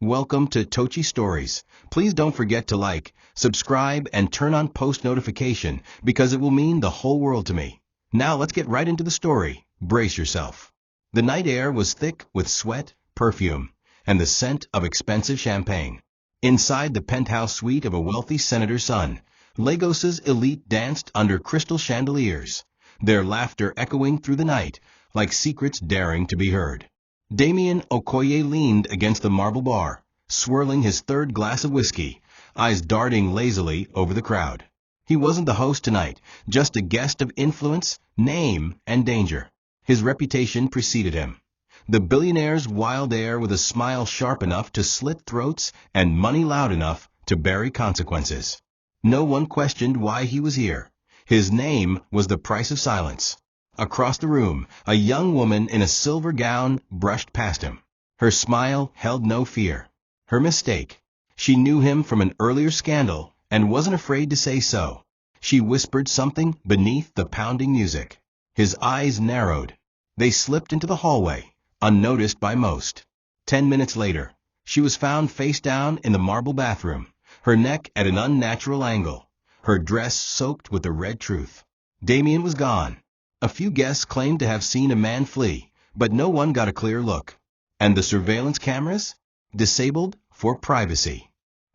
Welcome to TOCHI Stories. Please don't forget to like, subscribe, and turn on post notification because it will mean the whole world to me. Now let's get right into the story. Brace yourself. The night air was thick with sweat, perfume, and the scent of expensive champagne. Inside the penthouse suite of a wealthy senator's son, Lagos's elite danced under crystal chandeliers, their laughter echoing through the night like secrets daring to be heard. Damien Okoy leaned against the marble bar, swirling his third glass of whiskey, eyes darting lazily over the crowd. He wasn't the host tonight, just a guest of influence, name, and danger. His reputation preceded him. The billionaire's wild air with a smile sharp enough to slit throats and money loud enough to bury consequences. No one questioned why he was here. His name was the price of silence. Across the room, a young woman in a silver gown brushed past him. Her smile held no fear. Her mistake. She knew him from an earlier scandal and wasn't afraid to say so. She whispered something beneath the pounding music. His eyes narrowed. They slipped into the hallway, unnoticed by most. 10 minutes later, she was found face down in the marble bathroom, her neck at an unnatural angle, her dress soaked with the red truth. Damien was gone. A few guests claimed to have seen a man flee, but no one got a clear look. And the surveillance cameras? Disabled for privacy.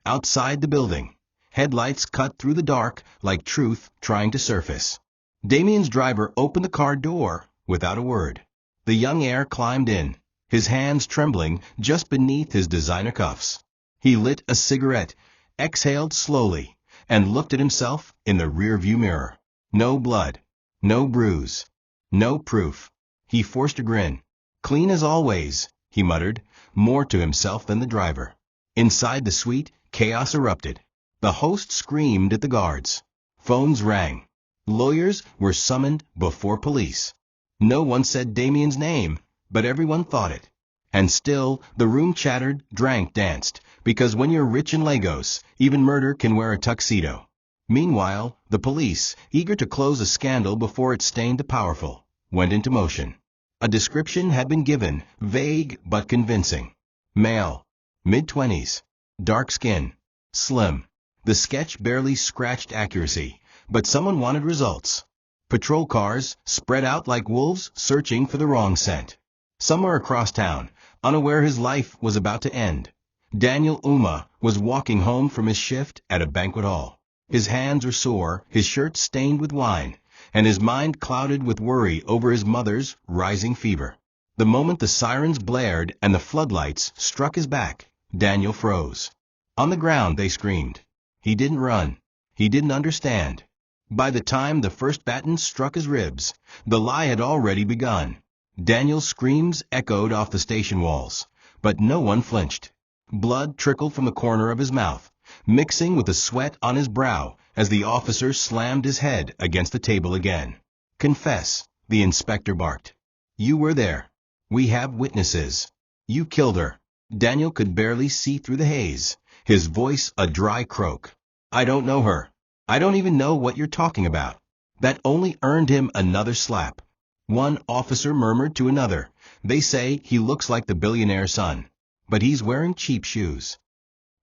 Outside the building, headlights cut through the dark like truth trying to surface. Damien's driver opened the car door without a word. The young heir climbed in, his hands trembling just beneath his designer cuffs. He lit a cigarette, exhaled slowly, and looked at himself in the rearview mirror. No blood. No bruise. No proof. He forced a grin. Clean as always, he muttered, more to himself than the driver. Inside the suite, chaos erupted. The host screamed at the guards. Phones rang. Lawyers were summoned before police. No one said Damien's name, but everyone thought it. And still, the room chattered, drank, danced, because when you're rich in Lagos, even murder can wear a tuxedo. Meanwhile, the police, eager to close a scandal before it stained the powerful, went into motion. A description had been given, vague but convincing. Male, mid-20s, dark skin, slim. The sketch barely scratched accuracy, but someone wanted results. Patrol cars, spread out like wolves searching for the wrong scent. Somewhere across town, unaware his life was about to end, Daniel Uma was walking home from his shift at a banquet hall. His hands were sore, his shirt stained with wine, and his mind clouded with worry over his mother's rising fever. The moment the sirens blared and the floodlights struck his back, Daniel froze. On the ground they screamed. He didn't run. He didn't understand. By the time the first baton struck his ribs, the lie had already begun. Daniel's screams echoed off the station walls, but no one flinched. Blood trickled from the corner of his mouth, mixing with the sweat on his brow as the officer slammed his head against the table again. "Confess," the inspector barked. "You were there. We have witnesses. You killed her." Daniel could barely see through the haze, his voice a dry croak. "I don't know her. I don't even know what you're talking about." That only earned him another slap. One officer murmured to another, "They say he looks like the billionaire's son, but he's wearing cheap shoes."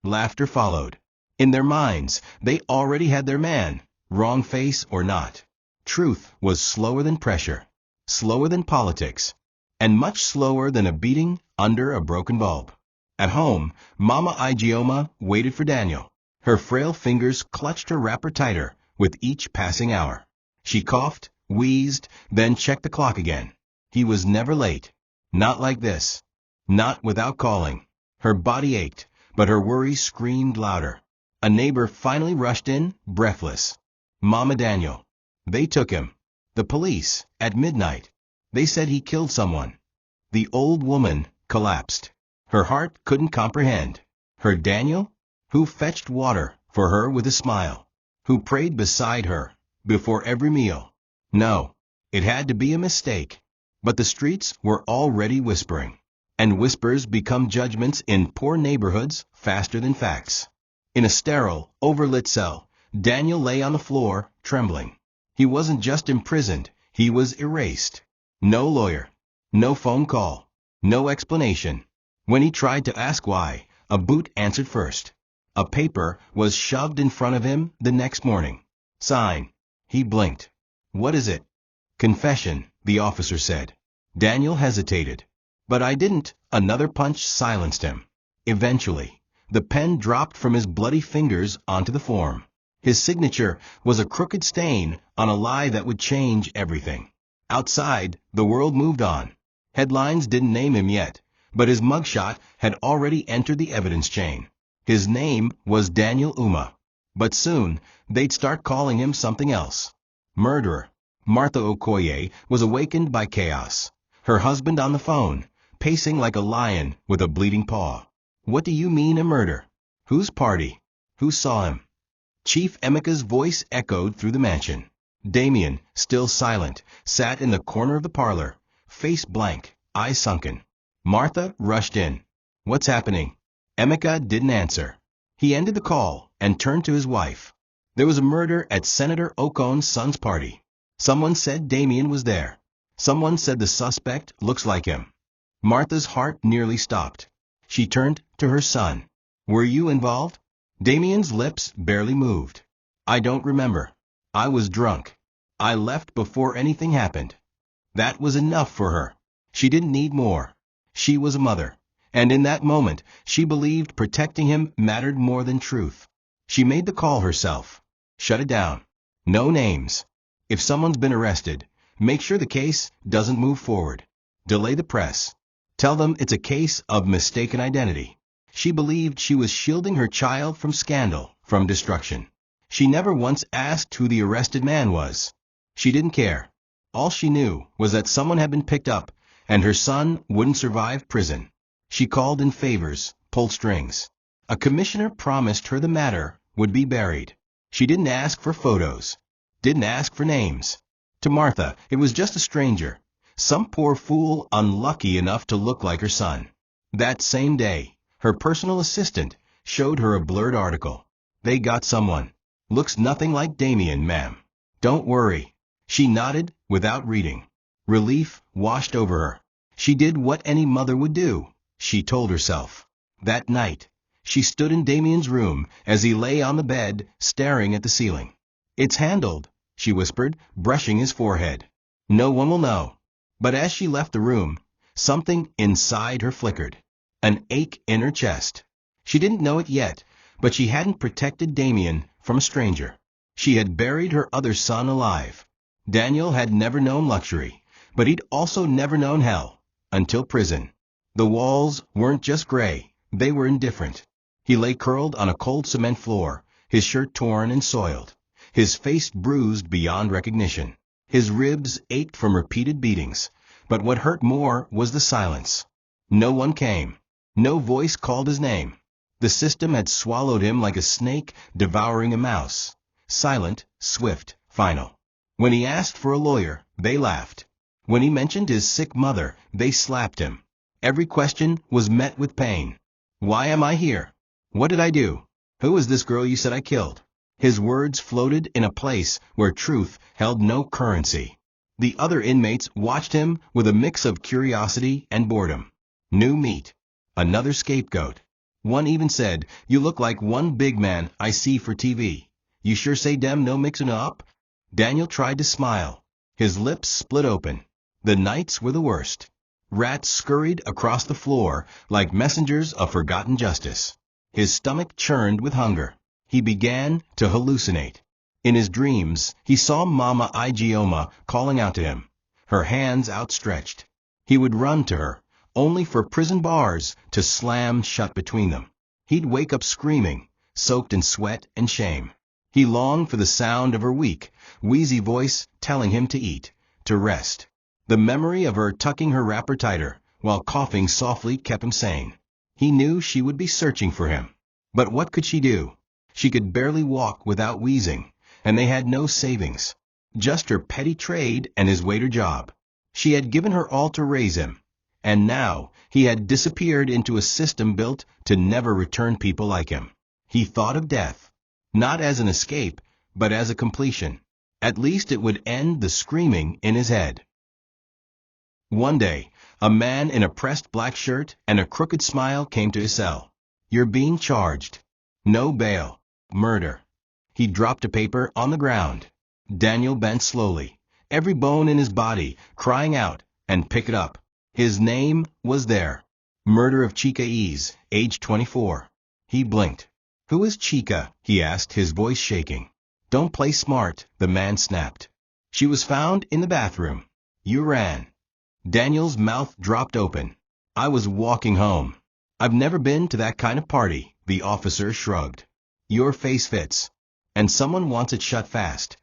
Laughter followed. In their minds, they already had their man, wrong face or not. Truth was slower than pressure, slower than politics, and much slower than a beating under a broken bulb. At home, Mama Igioma waited for Daniel. Her frail fingers clutched her wrapper tighter with each passing hour. She coughed, wheezed, then checked the clock again. He was never late. Not like this. Not without calling. Her body ached, but her worries screamed louder. A neighbor finally rushed in, breathless. "Mama Daniel." They took him. The police, at midnight. They said he killed someone. The old woman collapsed. Her heart couldn't comprehend. Her Daniel? Who fetched water for her with a smile? Who prayed beside her before every meal? No, it had to be a mistake. But the streets were already whispering. And whispers become judgments in poor neighborhoods faster than facts. In a sterile, overlit cell, Daniel lay on the floor, trembling. He wasn't just imprisoned, he was erased. No lawyer, no phone call, no explanation. When he tried to ask why, A boot answered first. A paper was shoved in front of him the next morning. Sign. He blinked. What is it? Confession, the officer said. Daniel hesitated. But I didn't. Another punch silenced him. Eventually, the pen dropped from his bloody fingers onto the form. His signature was a crooked stain on a lie that would change everything. Outside, the world moved on. Headlines didn't name him yet, but his mugshot had already entered the evidence chain. His name was Daniel Uma. But soon, they'd start calling him something else. Murderer. Martha Okoye was awakened by chaos. Her husband on the phone, pacing like a lion with a bleeding paw. What do you mean a murder? Whose party? Who saw him? Chief Emeka's voice echoed through the mansion. Damien, still silent, sat in the corner of the parlor, face blank, eyes sunken. Martha rushed in. What's happening? Emeka didn't answer. He ended the call and turned to his wife. There was a murder at Senator Okon's son's party. Someone said Damien was there. Someone said the suspect looks like him. Martha's heart nearly stopped. She turned to her son. Were you involved? Damien's lips barely moved. I don't remember. I was drunk. I left before anything happened. That was enough for her. She didn't need more. She was a mother, and in that moment, she believed protecting him mattered more than truth. She made the call herself. Shut it down. No names. If someone's been arrested, make sure the case doesn't move forward. Delay the press. Tell them it's a case of mistaken identity. She believed she was shielding her child from scandal, from destruction. She never once asked who the arrested man was. She didn't care. All she knew was that someone had been picked up, and her son wouldn't survive prison. She called in favors, pulled strings. A commissioner promised her the matter would be buried. She didn't ask for photos. Didn't ask for names. To Martha, it was just a stranger. Some poor fool unlucky enough to look like her son. That same day, her personal assistant showed her a blurred article. They got someone. Looks nothing like Damien, ma'am. Don't worry. She nodded without reading. Relief washed over her. She did what any mother would do, she told herself. That night, she stood in Damien's room as he lay on the bed, staring at the ceiling. It's handled, she whispered, brushing his forehead. No one will know. But as she left the room, something inside her flickered. An ache in her chest. She didn't know it yet, but she hadn't protected Damien from a stranger. She had buried her other son alive. Daniel had never known luxury, but he'd also never known hell, until prison. The walls weren't just gray, they were indifferent. He lay curled on a cold cement floor, his shirt torn and soiled, his face bruised beyond recognition. His ribs ached from repeated beatings, but what hurt more was the silence. No one came. No voice called his name. The system had swallowed him like a snake devouring a mouse. Silent, swift, final. When he asked for a lawyer, they laughed. When he mentioned his sick mother, they slapped him. Every question was met with pain. Why am I here? What did I do? Who is this girl you said I killed? His words floated in a place where truth held no currency. The other inmates watched him with a mix of curiosity and boredom. New meat. Another scapegoat. One even said, "You look like one big man I see for TV. You sure say dem no mixin' up?" Daniel tried to smile. His lips split open. The nights were the worst. Rats scurried across the floor like messengers of forgotten justice. His stomach churned with hunger. He began to hallucinate. In his dreams, he saw Mama Igioma calling out to him, her hands outstretched. He would run to her, only for prison bars to slam shut between them. He'd wake up screaming, soaked in sweat and shame. He longed for the sound of her weak, wheezy voice telling him to eat, to rest. The memory of her tucking her wrapper tighter, while coughing softly, kept him sane. He knew she would be searching for him. But what could she do? She could barely walk without wheezing, and they had no savings. Just her petty trade and his waiter job. She had given her all to raise him, and now he had disappeared into a system built to never return people like him. He thought of death, not as an escape, but as a completion. At least it would end the screaming in his head. One day, a man in a pressed black shirt and a crooked smile came to his cell. You're being charged. No bail. Murder. He dropped a paper on the ground. Daniel bent slowly, every bone in his body crying out, and picked it up. His name was there. Murder of Chica Ease, age 24. He blinked. Who is Chica? He asked, his voice shaking. Don't play smart, the man snapped. She was found in the bathroom. You ran. Daniel's mouth dropped open. I was walking home. I've never been to that kind of party, the officer shrugged. Your face fits. And someone wants it shut fast.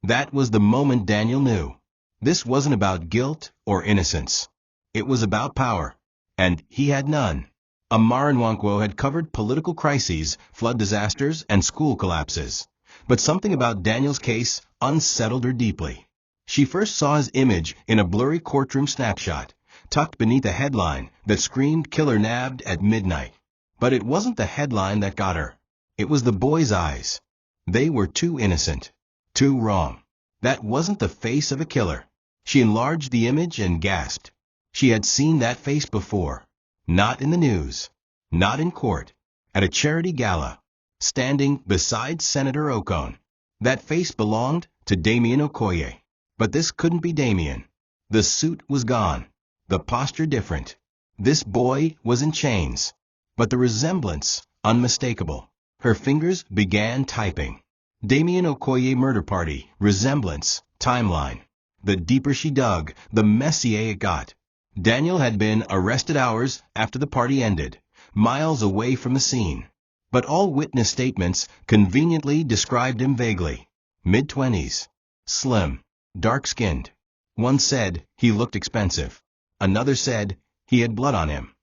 That was the moment Daniel knew. This wasn't about guilt or innocence. It was about power. And he had none. Amara and Wrongful had covered political crises, flood disasters, and school collapses. But something about Daniel's case unsettled her deeply. She first saw his image in a blurry courtroom snapshot, tucked beneath a headline that screamed "Killer nabbed at midnight." But it wasn't the headline that got her. It was the boy's eyes. They were too innocent. Too wrong. That wasn't the face of a killer. She enlarged the image and gasped. She had seen that face before. Not in the news. Not in court. At a charity gala. Standing beside Senator Okoy. That face belonged to Damien Okoye. But this couldn't be Damien. The suit was gone. The posture different. This boy was in chains. But the resemblance unmistakable. Her fingers began typing. Damien Okoye murder party, resemblance, timeline. The deeper she dug, the messier it got. Daniel had been arrested hours after the party ended, miles away from the scene. But all witness statements conveniently described him vaguely. Mid-20s. Slim. Dark-skinned. One said he looked expensive. Another said he had blood on him.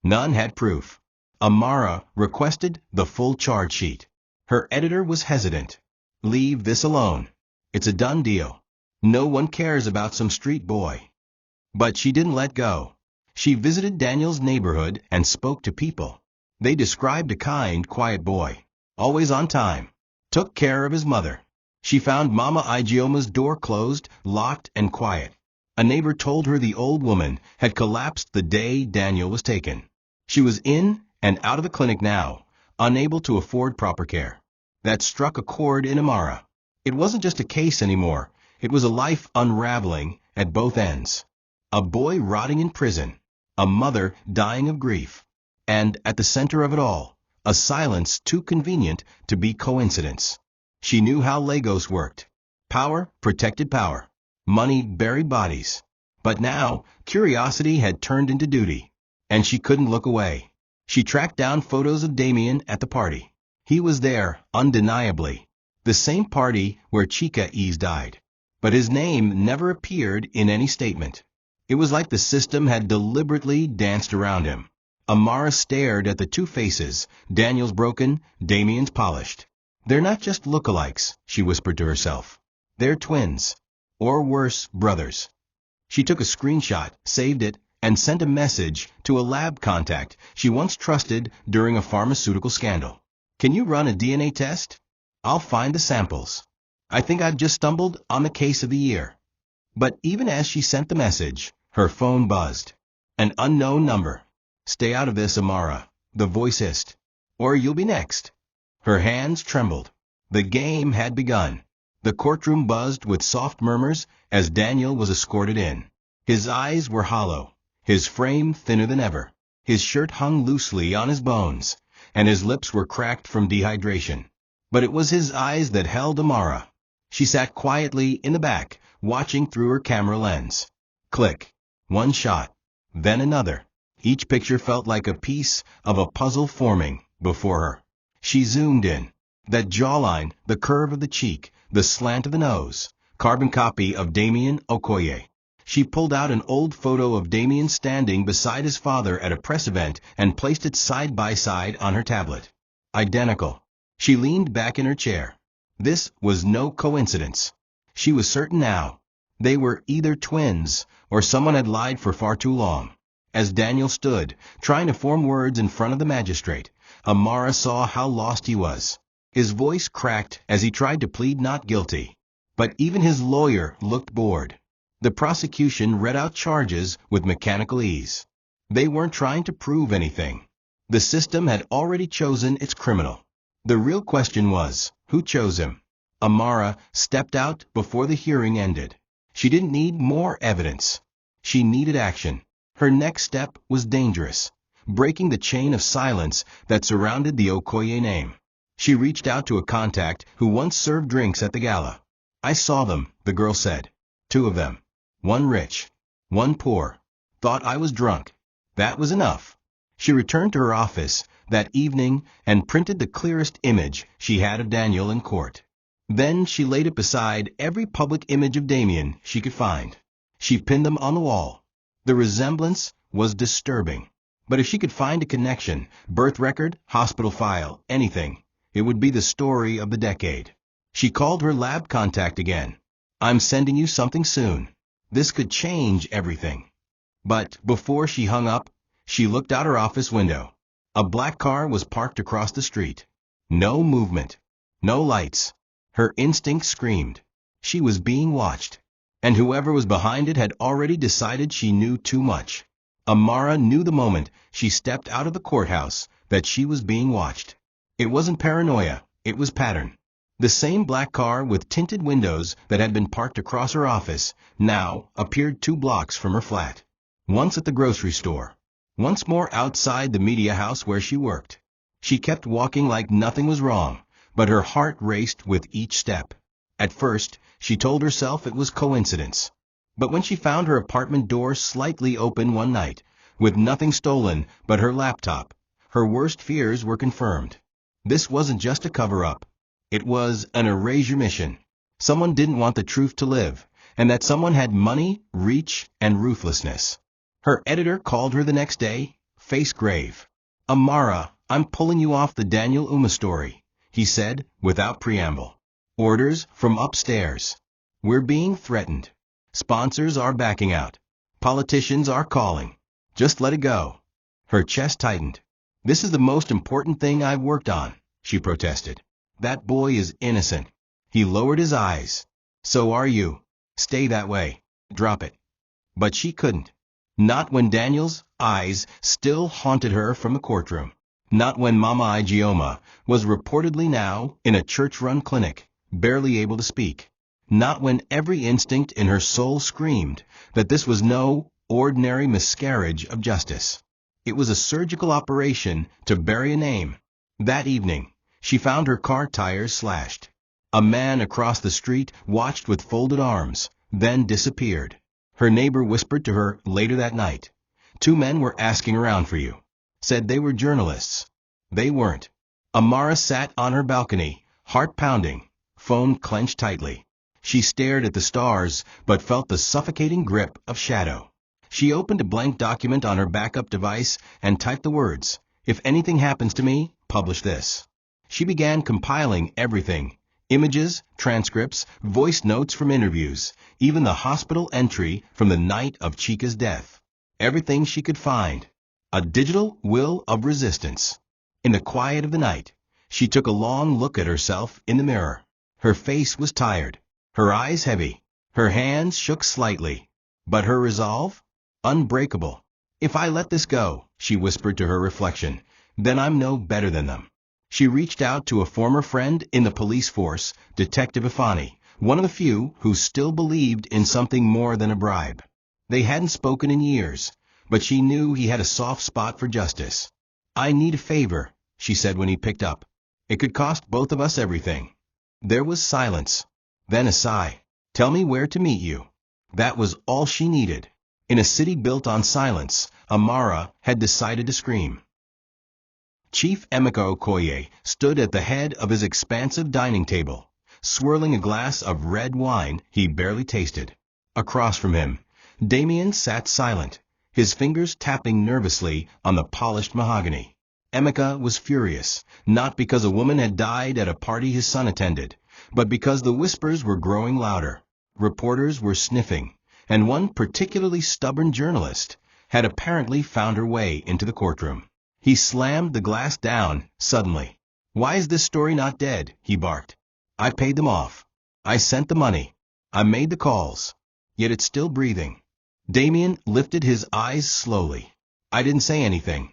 None had proof. Amara requested the full charge sheet. Her editor was hesitant. Leave this alone. It's a done deal. No one cares about some street boy. But she didn't let go. She visited Daniel's neighborhood and spoke to people. They described a kind, quiet boy. Always on time. Took care of his mother. She found Mama Igioma's door closed, locked, and quiet. A neighbor told her the old woman had collapsed the day Daniel was taken. She was in and out of the clinic now, unable to afford proper care. That struck a chord in Amara. It wasn't just a case anymore. It was a life unraveling at both ends. A boy rotting in prison. A mother dying of grief. And at the center of it all, a silence too convenient to be coincidence. She knew how Lagos worked. Power protected power. Money buried bodies. But now, curiosity had turned into duty. And she couldn't look away. She tracked down photos of Damien at the party. He was there, undeniably. The same party where Chica Ease died. But his name never appeared in any statement. It was like the system had deliberately danced around him. Amara stared at the two faces, Daniel's broken, Damien's polished. They're not just lookalikes, she whispered to herself. They're twins. Or worse, brothers. She took a screenshot, saved it, and sent a message to a lab contact she once trusted during a pharmaceutical scandal. Can you run a DNA test? I'll find the samples. I think I've just stumbled on the case of the year. But even as she sent the message, her phone buzzed. An unknown number. Stay out of this, Amara, the voice hissed. Or you'll be next. Her hands trembled. The game had begun. The courtroom buzzed with soft murmurs as Daniel was escorted in. His eyes were hollow, his frame thinner than ever. His shirt hung loosely on his bones, and his lips were cracked from dehydration. But it was his eyes that held Amara. She sat quietly in the back, watching through her camera lens. Click. One shot. Then another. Each picture felt like a piece of a puzzle forming before her. She zoomed in. That jawline, the curve of the cheek, the slant of the nose. Carbon copy of Damien Okoye. She pulled out an old photo of Damien standing beside his father at a press event and placed it side by side on her tablet. Identical. She leaned back in her chair. This was no coincidence. She was certain now. They were either twins, or someone had lied for far too long. As Daniel stood, trying to form words in front of the magistrate, Amara saw how lost he was. His voice cracked as he tried to plead not guilty. But even his lawyer looked bored. The prosecution read out charges with mechanical ease. They weren't trying to prove anything. The system had already chosen its criminal. The real question was, who chose him? Amara stepped out before the hearing ended. She didn't need more evidence. She needed action. Her next step was dangerous, breaking the chain of silence that surrounded the Okoy name. She reached out to a contact who once served drinks at the gala. I saw them, the girl said. 2 of them. One rich, one poor. Thought I was drunk. That was enough. She returned to her office that evening and printed the clearest image she had of Daniel in court. Then she laid it beside every public image of Damien she could find. She pinned them on the wall. The resemblance was disturbing. But if she could find a connection, birth record, hospital file, anything, it would be the story of the decade. She called her lab contact again. I'm sending you something soon. This could change everything. But before she hung up, she looked out her office window. A black car was parked across the street. No movement. No lights. Her instinct screamed. She was being watched. And whoever was behind it had already decided she knew too much. Amara knew the moment she stepped out of the courthouse that she was being watched. It wasn't paranoia, it was pattern. The same black car with tinted windows that had been parked across her office now appeared 2 blocks from her flat. Once at the grocery store. Once more outside the media house where she worked. She kept walking like nothing was wrong, but her heart raced with each step. At first, she told herself it was coincidence. But when she found her apartment door slightly open one night, with nothing stolen but her laptop, her worst fears were confirmed. This wasn't just a cover-up. It was an erasure mission. Someone didn't want the truth to live, and that someone had money, reach, and ruthlessness. Her editor called her the next day, face grave. Amara, I'm pulling you off the Daniel Uma story, he said, without preamble. Orders from upstairs. We're being threatened. Sponsors are backing out. Politicians are calling. Just let it go. Her chest tightened. This is the most important thing I've worked on, she protested. That boy is innocent. He lowered his eyes. So are you. Stay that way. Drop it. But she couldn't. Not when Daniel's eyes still haunted her from the courtroom. Not when Mama Igioma was reportedly now in a church-run clinic, barely able to speak. Not when every instinct in her soul screamed that this was no ordinary miscarriage of justice. It was a surgical operation to bury a name. That evening, she found her car tires slashed. A man across the street watched with folded arms, then disappeared. Her neighbor whispered to her later that night, 2 men were asking around for you. Said they were journalists. They weren't. Amara sat on her balcony, heart pounding, phone clenched tightly. She stared at the stars, but felt the suffocating grip of shadow. She opened a blank document on her backup device and typed the words, if anything happens to me, publish this. She began compiling everything, images, transcripts, voice notes from interviews, even the hospital entry from the night of Chica's death. Everything she could find. A digital will of resistance. In the quiet of the night, she took a long look at herself in the mirror. Her face was tired, her eyes heavy, her hands shook slightly. But her resolve? Unbreakable. If I let this go, she whispered to her reflection, then I'm no better than them. She reached out to a former friend in the police force, Detective Ifani, one of the few who still believed in something more than a bribe. They hadn't spoken in years, but she knew he had a soft spot for justice. I need a favor, she said when he picked up. It could cost both of us everything. There was silence. Then a sigh. Tell me where to meet you. That was all she needed. In a city built on silence, Amara had decided to scream. Chief Emeka Okoye stood at the head of his expansive dining table, swirling a glass of red wine he barely tasted. Across from him, Damien sat silent, his fingers tapping nervously on the polished mahogany. Emeka was furious, not because a woman had died at a party his son attended, but because the whispers were growing louder. Reporters were sniffing, and one particularly stubborn journalist had apparently found her way into the courtroom. He slammed the glass down, suddenly. Why is this story not dead? He barked. I paid them off. I sent the money. I made the calls. Yet it's still breathing. Damien lifted his eyes slowly. I didn't say anything.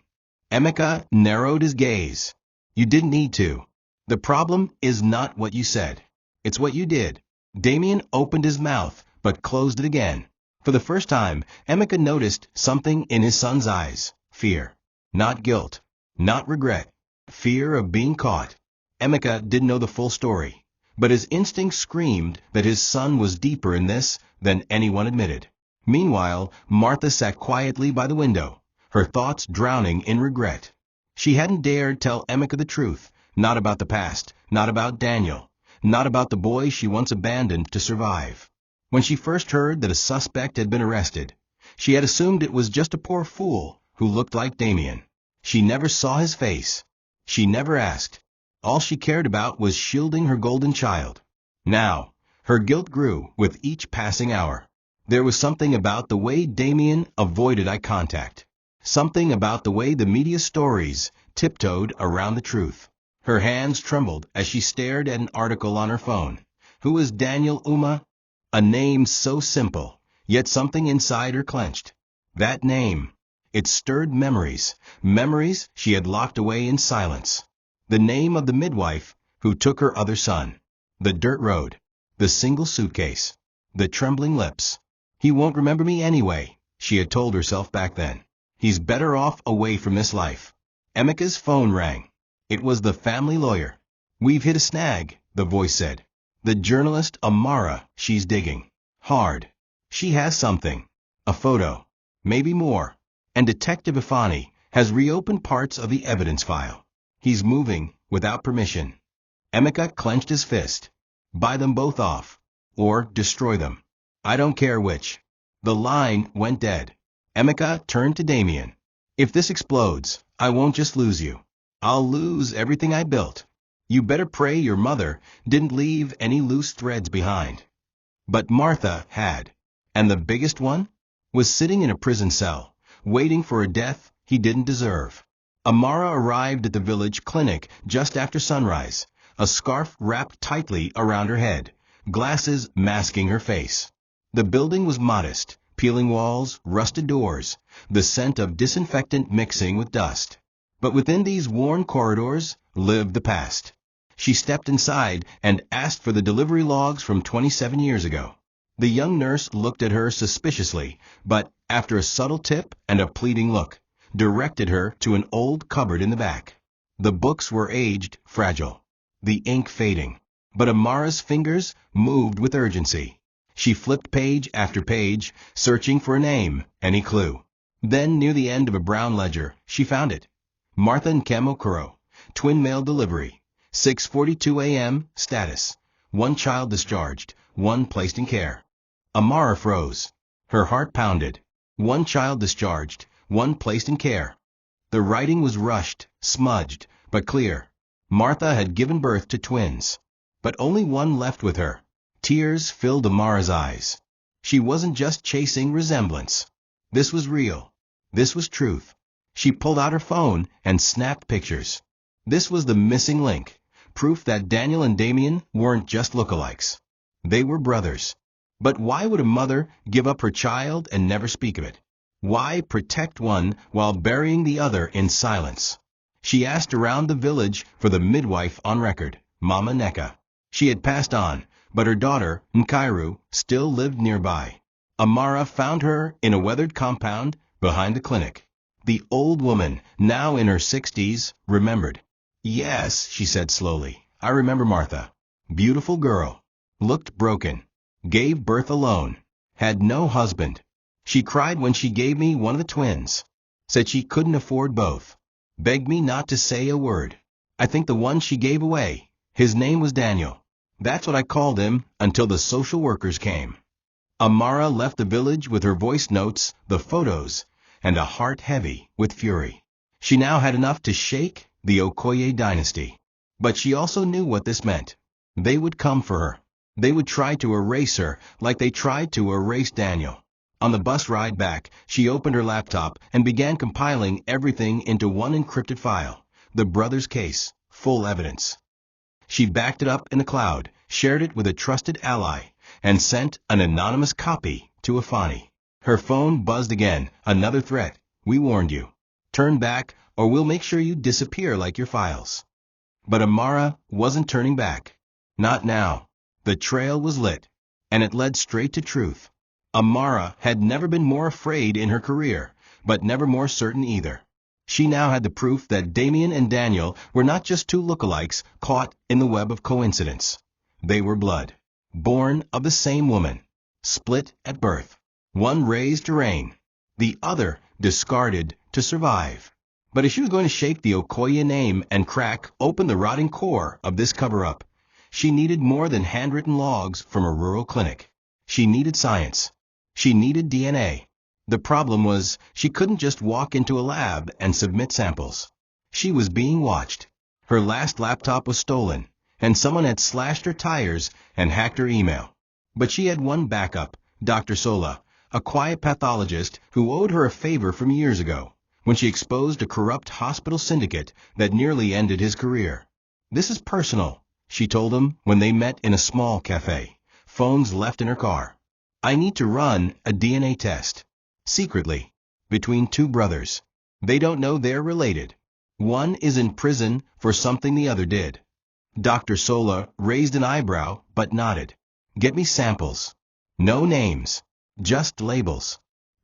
Emeka narrowed his gaze. You didn't need to. The problem is not what you said. It's what you did. Damien opened his mouth, but closed it again. For the first time, Emeka noticed something in his son's eyes. Fear. Not guilt. Not regret. Fear of being caught. Emeka didn't know the full story, but his instinct screamed that his son was deeper in this than anyone admitted. Meanwhile, Martha sat quietly by the window, her thoughts drowning in regret. She hadn't dared tell Emeka the truth, not about the past, not about Daniel, not about the boy she once abandoned to survive. When she first heard that a suspect had been arrested, she had assumed it was just a poor fool who looked like Damien. She never saw his face. She never asked. All she cared about was shielding her golden child. Now, her guilt grew with each passing hour. There was something about the way Damien avoided eye contact. Something about the way the media stories tiptoed around the truth. Her hands trembled as she stared at an article on her phone. Who is Daniel Uma? A name so simple, yet something inside her clenched. That name. It stirred memories, memories she had locked away in silence. The name of the midwife who took her other son. The dirt road. The single suitcase. The trembling lips. He won't remember me anyway, she had told herself back then. He's better off away from this life. Emeka's phone rang. It was the family lawyer. We've hit a snag, the voice said. The journalist Amara, she's digging. Hard. She has something. A photo. Maybe more. And Detective Ifani has reopened parts of the evidence file. He's moving without permission. Emeka clenched his fist. Buy them both off. Or destroy them. I don't care which. The line went dead. Emeka turned to Damien. If this explodes, I won't just lose you. I'll lose everything I built. You better pray your mother didn't leave any loose threads behind. But Martha had. And the biggest one was sitting in a prison cell, waiting for a death he didn't deserve. Amara arrived at the village clinic just after sunrise, a scarf wrapped tightly around her head, glasses masking her face. The building was modest, peeling walls, rusted doors, the scent of disinfectant mixing with dust. But within these worn corridors lived the past. She stepped inside and asked for the delivery logs from 27 years ago. The young nurse looked at her suspiciously, but, after a subtle tip and a pleading look, directed her to an old cupboard in the back. The books were aged, fragile, the ink fading, but Amara's fingers moved with urgency. She flipped page after page, searching for a name, any clue. Then, near the end of a brown ledger, she found it. Martha and Nkem Okoro, twin mail delivery, 6:42 a.m., status, 1 child discharged, 1 placed in care. Amara froze. Her heart pounded. 1 child discharged, 1 placed in care. The writing was rushed, smudged, but clear. Martha had given birth to twins, but only one left with her. Tears filled Amara's eyes. She wasn't just chasing resemblance. This was real. This was truth. She pulled out her phone and snapped pictures. This was the missing link, proof that Daniel and Damien weren't just lookalikes. They were brothers. But why would a mother give up her child and never speak of it? Why protect one while burying the other in silence? She asked around the village for the midwife on record, Mama Neka. She had passed on, but her daughter, Nkairu, still lived nearby. Amara found her in a weathered compound behind the clinic. The old woman, now in her 60s, remembered. Yes, she said slowly, I remember Martha. Beautiful girl. Looked broken. Gave birth alone. Had no husband. She cried when she gave me one of the twins. Said she couldn't afford both. Begged me not to say a word. I think the one she gave away, his name was Daniel. That's what I called him until the social workers came. Amara left the village with her voice notes, the photos, and a heart heavy with fury. She now had enough to shake the Okoy dynasty. But she also knew what this meant. They would come for her. They would try to erase her like they tried to erase Daniel. On the bus ride back, she opened her laptop and began compiling everything into one encrypted file, the brothers' case, full evidence. She backed it up in the cloud, shared it with a trusted ally, and sent an anonymous copy to Ifani. Her phone buzzed again, another threat. We warned you. Turn back or we'll make sure you disappear like your files." But Amara wasn't turning back. Not now. The trail was lit, and it led straight to truth. Amara had never been more afraid in her career, but never more certain either. She now had the proof that Damien and Daniel were not just two lookalikes caught in the web of coincidence. They were blood, born of the same woman, split at birth. One raised to reign, the other discarded to survive. But if she was going to shake the Okoy name and crack open the rotting core of this cover-up, she needed more than handwritten logs from a rural clinic. She needed science. She needed DNA. The problem was, she couldn't just walk into a lab and submit samples. She was being watched. Her last laptop was stolen, and someone had slashed her tires and hacked her email. But she had one backup, Dr. Sola, a quiet pathologist who owed her a favor from years ago, when she exposed a corrupt hospital syndicate that nearly ended his career. "This is personal," she told him when they met in a small cafe, phones left in her car. "I need to run a DNA test. Secretly, between two brothers. They don't know they're related. One is in prison for something the other did." Dr. Sola raised an eyebrow but nodded. "Get me samples. No names, just labels."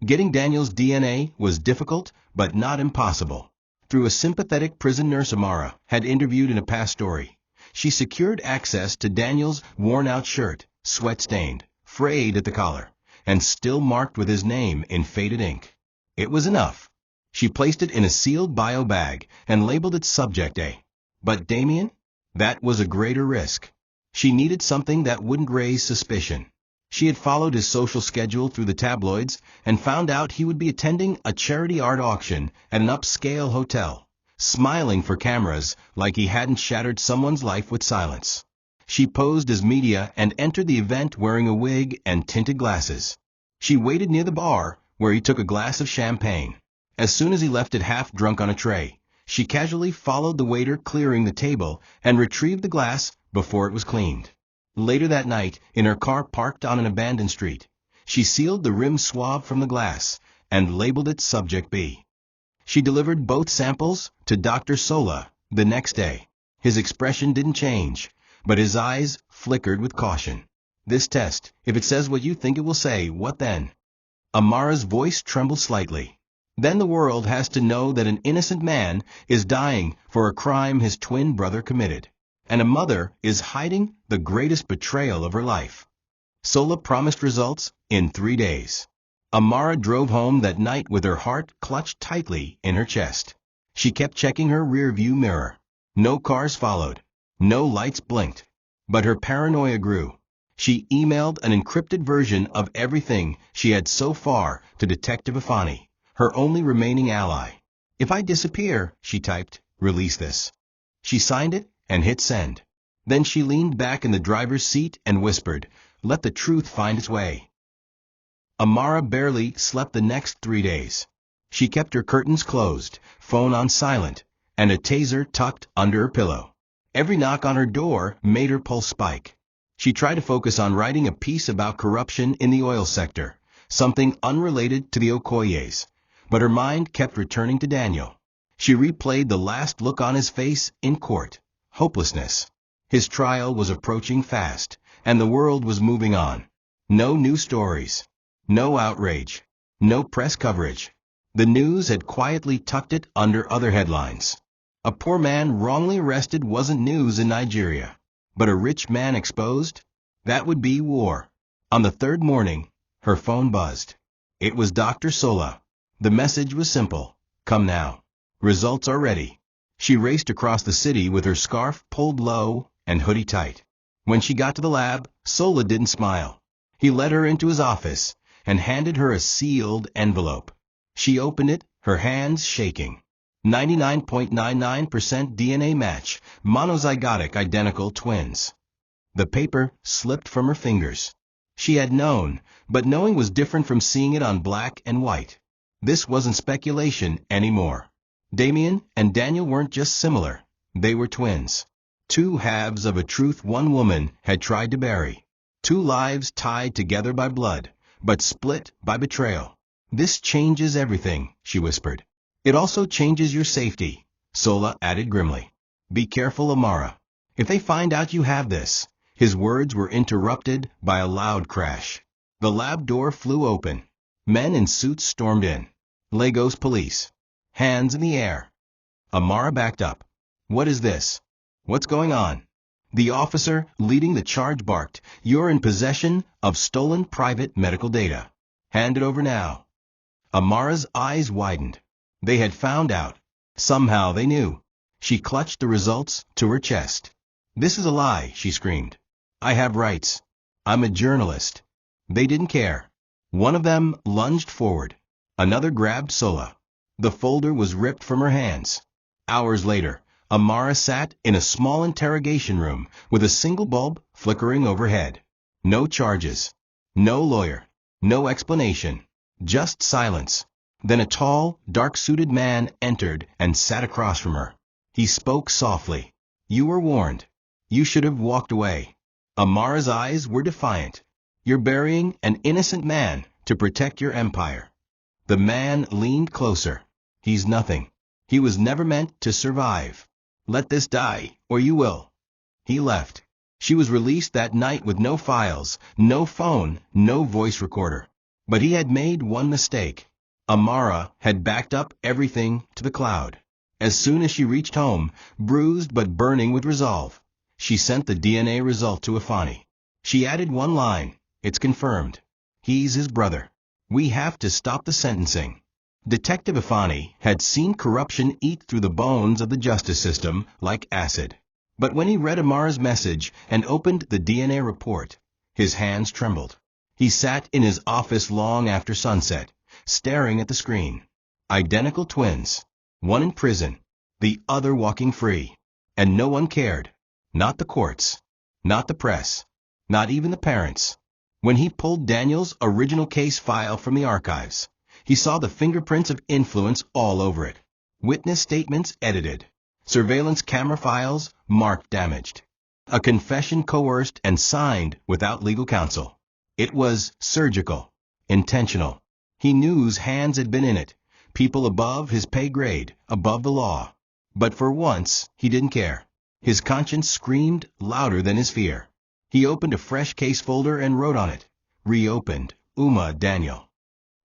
Getting Daniel's DNA was difficult but not impossible. Through a sympathetic prison nurse Amara had interviewed in a past story, she secured access to Daniel's worn-out shirt, sweat-stained, frayed at the collar, and still marked with his name in faded ink. It was enough. She placed it in a sealed bio bag and labeled it Subject A. But Damien? That was a greater risk. She needed something that wouldn't raise suspicion. She had followed his social schedule through the tabloids and found out he would be attending a charity art auction at an upscale hotel, smiling for cameras like he hadn't shattered someone's life with silence. She posed as media and entered the event wearing a wig and tinted glasses. She waited near the bar, where he took a glass of champagne. As soon as he left it half drunk on a tray, she casually followed the waiter clearing the table and retrieved the glass before it was cleaned. Later that night, in her car parked on an abandoned street, she sealed the rim swab from the glass and labeled it Subject B. She delivered both samples to Dr. Sola the next day. His expression didn't change, but his eyes flickered with caution. "This test, if it says what you think it will say, what then?" Amara's voice trembled slightly. "Then the world has to know that an innocent man is dying for a crime his twin brother committed, and a mother is hiding the greatest betrayal of her life." Sola promised results in 3 days. Amara drove home that night with her heart clutched tightly in her chest. She kept checking her rear-view mirror. No cars followed. No lights blinked. But her paranoia grew. She emailed an encrypted version of everything she had so far to Detective Afani, her only remaining ally. "If I disappear," she typed, "release this." She signed it and hit send. Then she leaned back in the driver's seat and whispered, "Let the truth find its way." Amara barely slept the next 3 days. She kept her curtains closed, phone on silent, and a taser tucked under her pillow. Every knock on her door made her pulse spike. She tried to focus on writing a piece about corruption in the oil sector, something unrelated to the Okoyes, but her mind kept returning to Daniel. She replayed the last look on his face in court, hopelessness. His trial was approaching fast, and the world was moving on. No new stories. No outrage. No press coverage. The news had quietly tucked it under other headlines. A poor man wrongly arrested wasn't news in Nigeria. But a rich man exposed? That would be war. On the third morning, her phone buzzed. It was Dr. Sola. The message was simple. "Come now. Results are ready." She raced across the city with her scarf pulled low and hoodie tight. When she got to the lab, Sola didn't smile. He led her into his office and handed her a sealed envelope. She opened it, her hands shaking. 99.99% DNA match, monozygotic identical twins. The paper slipped from her fingers. She had known, but knowing was different from seeing it on black and white. This wasn't speculation anymore. Damien and Daniel weren't just similar. They were twins. Two halves of a truth one woman had tried to bury. Two lives tied together by blood, but split by betrayal. "This changes everything," she whispered. It also changes your safety, Sola added grimly. Be careful, Amara. If they find out you have this. His words were interrupted by a loud crash. The lab door flew open. Men in suits stormed in. Lagos police. Hands in the air. Amara backed up. What is this? What's going on? The officer leading the charge barked, You're in possession of stolen private medical data. Hand it over now. Amara's eyes widened. They had found out. Somehow they knew. She clutched the results to her chest. This is a lie, she screamed. I have rights. I'm a journalist. They didn't care. One of them lunged forward. Another grabbed Sola. The folder was ripped from her hands. Hours later, Amara sat in a small interrogation room with a single bulb flickering overhead. No charges. No lawyer. No explanation. Just silence. Then a tall, dark-suited man entered and sat across from her. He spoke softly. You were warned. You should have walked away. Amara's eyes were defiant. You're burying an innocent man to protect your empire. The man leaned closer. He's nothing. He was never meant to survive. Let this die, or you will. He left. She was released that night with no files, no phone, no voice recorder. But he had made one mistake. Amara had backed up everything to the cloud. As soon as she reached home, bruised but burning with resolve, she sent the DNA result to Ifani. She added one line, It's confirmed. He's his brother. We have to stop the sentencing. Detective Ifani had seen corruption eat through the bones of the justice system like acid. But when he read Amara's message and opened the DNA report, his hands trembled. He sat in his office long after sunset, staring at the screen. Identical twins. One in prison, the other walking free. And no one cared. Not the courts. Not the press. Not even the parents. When he pulled Daniel's original case file from the archives, he saw the fingerprints of influence all over it. Witness statements edited. Surveillance camera files marked damaged. A confession coerced and signed without legal counsel. It was surgical. Intentional. He knew whose hands had been in it. People above his pay grade, above the law. But for once, he didn't care. His conscience screamed louder than his fear. He opened a fresh case folder and wrote on it, Reopened, Uma Daniel.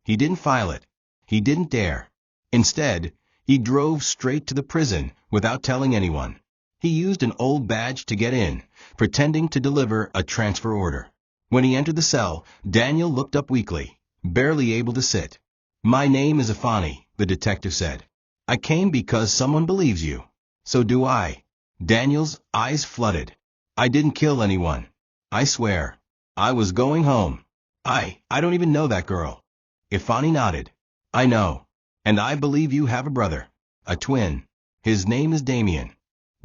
He didn't file it. He didn't dare. Instead, he drove straight to the prison without telling anyone. He used an old badge to get in, pretending to deliver a transfer order. When he entered the cell, Daniel looked up weakly, barely able to sit. My name is Ifani, the detective said. I came because someone believes you. So do I. Daniel's eyes flooded. I didn't kill anyone. I swear. I was going home. I don't even know that girl. Ifani nodded. I know. And I believe you have a brother. A twin. His name is Damien.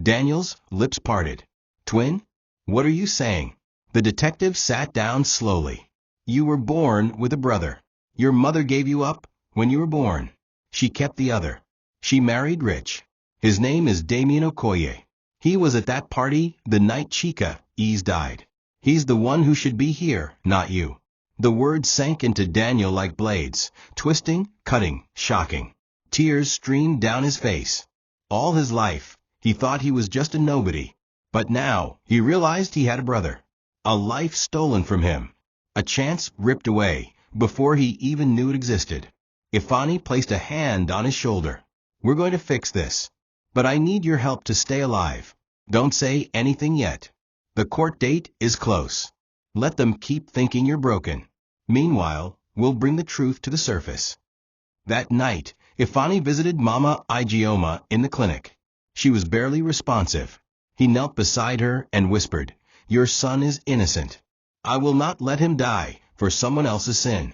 Daniel's lips parted. Twin? What are you saying? The detective sat down slowly. You were born with a brother. Your mother gave you up when you were born. She kept the other. She married rich. His name is Damien Okoy. He was at that party the night Chika Ease died. He's the one who should be here, not you. The words sank into Daniel like blades, twisting, cutting, shocking. Tears streamed down his face. All his life, he thought he was just a nobody. But now, he realized he had a brother. A life stolen from him. A chance ripped away, before he even knew it existed. Ifani placed a hand on his shoulder. We're going to fix this. But I need your help to stay alive. Don't say anything yet. The court date is close. Let them keep thinking you're broken. Meanwhile, we'll bring the truth to the surface. That night, Ifani visited Mama Igioma in the clinic. She was barely responsive. He knelt beside her and whispered, Your son is innocent. I will not let him die for someone else's sin.